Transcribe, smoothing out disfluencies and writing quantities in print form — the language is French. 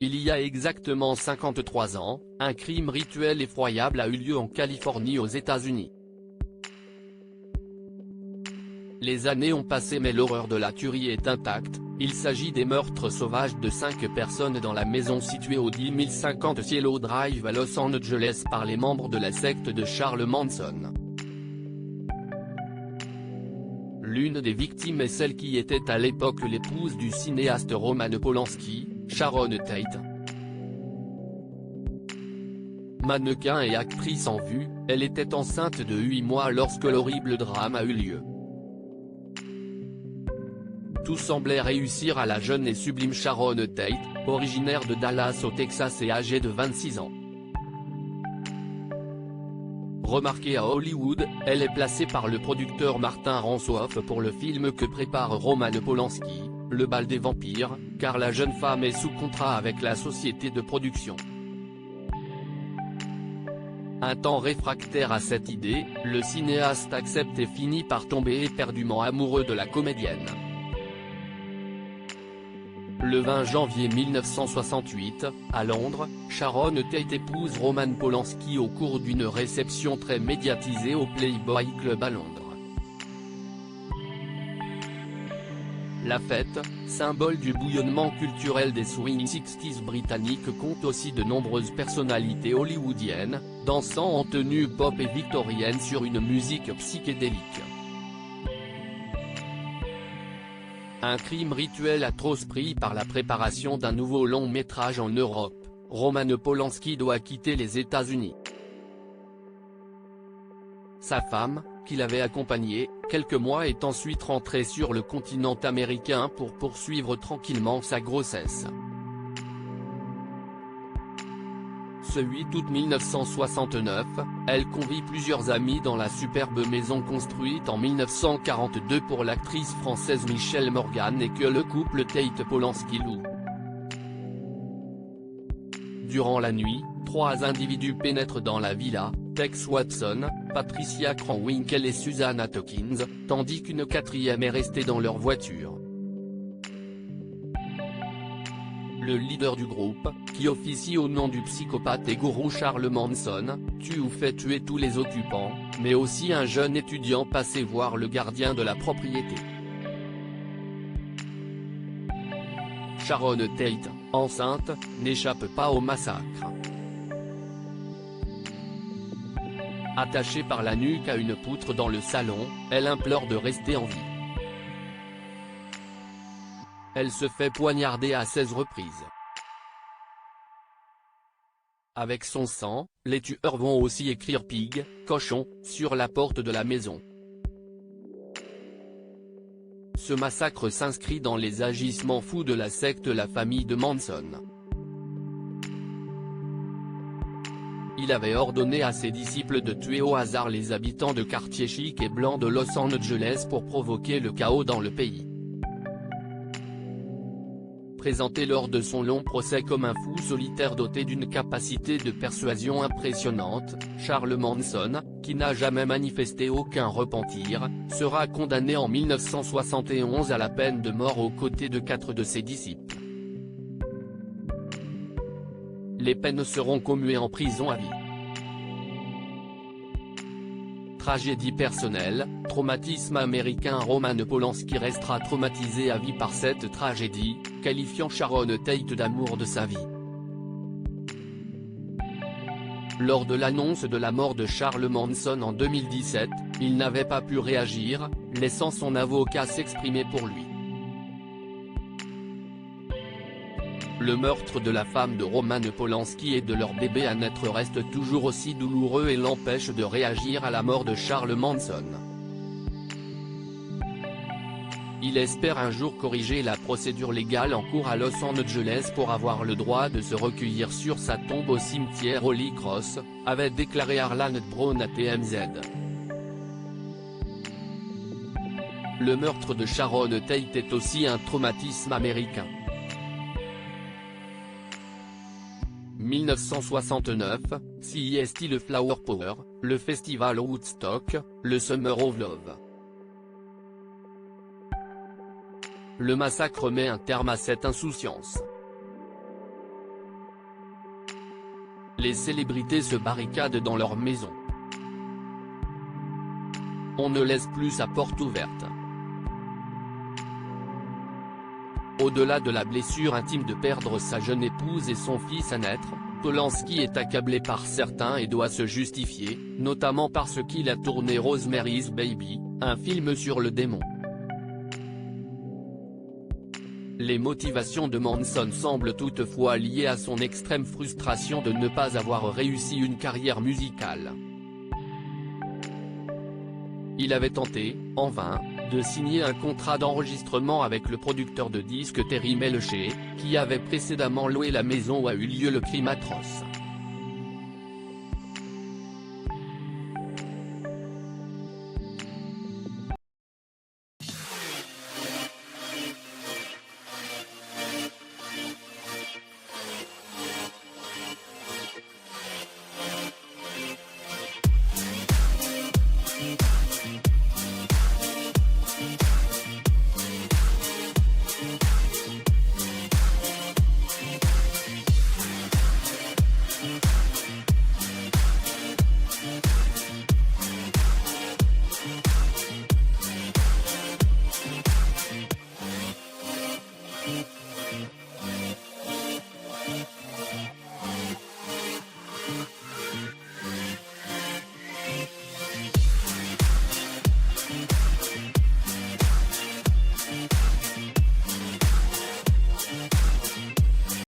Il y a exactement 53 ans, un crime rituel effroyable a eu lieu en Californie aux États-Unis. Les années ont passé mais l'horreur de la tuerie est intacte. Il s'agit des meurtres sauvages de 5 personnes dans la maison située au 10050 Cielo Drive à Los Angeles par les membres de la secte de Charles Manson. L'une des victimes est celle qui était à l'époque l'épouse du cinéaste Roman Polanski, Sharon Tate. Mannequin et actrice en vue, elle était enceinte de 8 mois lorsque l'horrible drame a eu lieu. Tout semblait réussir à la jeune et sublime Sharon Tate, originaire de Dallas au Texas et âgée de 26 ans. Remarquée à Hollywood, elle est placée par le producteur Martin Ransoff pour le film que prépare Roman Polanski, Le bal des vampires, car la jeune femme est sous contrat avec la société de production. Un temps réfractaire à cette idée, le cinéaste accepte et finit par tomber éperdument amoureux de la comédienne. Le 20 janvier 1968, à Londres, Sharon Tate épouse Roman Polanski au cours d'une réception très médiatisée au Playboy Club à Londres. La fête, symbole du bouillonnement culturel des swing 60s britanniques, compte aussi de nombreuses personnalités hollywoodiennes, dansant en tenue pop et victorienne sur une musique psychédélique. Un crime rituel atroce pris par la préparation d'un nouveau long métrage en Europe, Roman Polanski doit quitter les États-Unis. Sa femme, qui l'avait accompagné, quelques mois, est ensuite rentrée sur le continent américain pour poursuivre tranquillement sa grossesse. Ce 8 août 1969, elle convie plusieurs amis dans la superbe maison construite en 1942 pour l'actrice française Michelle Morgan et que le couple Tate-Polanski loue. Durant la nuit, 3 individus pénètrent dans la villa, Tex Watson, Patricia Krenwinkel et Susanna Tockins, tandis qu'une 4e est restée dans leur voiture. Le leader du groupe, qui officie au nom du psychopathe et gourou Charles Manson, tue ou fait tuer tous les occupants, mais aussi un jeune étudiant passé voir le gardien de la propriété. Sharon Tate, enceinte, n'échappe pas au massacre. Attachée par la nuque à une poutre dans le salon, elle implore de rester en vie. Elle se fait poignarder à 16 reprises. Avec son sang, les tueurs vont aussi écrire Pig, cochon, sur la porte de la maison. Ce massacre s'inscrit dans les agissements fous de la secte la famille de Manson. Il avait ordonné à ses disciples de tuer au hasard les habitants de quartiers chics et blancs de Los Angeles pour provoquer le chaos dans le pays. Présenté lors de son long procès comme un fou solitaire doté d'une capacité de persuasion impressionnante, Charles Manson, qui n'a jamais manifesté aucun repentir, sera condamné en 1971 à la peine de mort aux côtés de 4 de ses disciples. Les peines seront commuées en prison à vie. Tragédie personnelle, traumatisme américain. Roman Polanski restera traumatisé à vie par cette tragédie, qualifiant Sharon Tate d'amour de sa vie. Lors de l'annonce de la mort de Charles Manson en 2017, il n'avait pas pu réagir, laissant son avocat s'exprimer pour lui. Le meurtre de la femme de Roman Polanski et de leur bébé à naître reste toujours aussi douloureux et l'empêche de réagir à la mort de Charles Manson. Il espère un jour corriger la procédure légale en cours à Los Angeles pour avoir le droit de se recueillir sur sa tombe au cimetière Holy Cross, avait déclaré Harlan Brown à TMZ. Le meurtre de Sharon Tate est aussi un traumatisme américain. 1969, CEST, le Flower Power, le festival Woodstock, le Summer of Love. Le massacre met un terme à cette insouciance. Les célébrités se barricadent dans leur maison. On ne laisse plus sa porte ouverte. Au-delà de la blessure intime de perdre sa jeune épouse et son fils à naître, Polanski est accablé par certains et doit se justifier, notamment parce qu'il a tourné Rosemary's Baby, un film sur le démon. Les motivations de Manson semblent toutefois liées à son extrême frustration de ne pas avoir réussi une carrière musicale. Il avait tenté, en vain, de signer un contrat d'enregistrement avec le producteur de disques Terry Melcher, qui avait précédemment loué la maison où a eu lieu le crime atroce.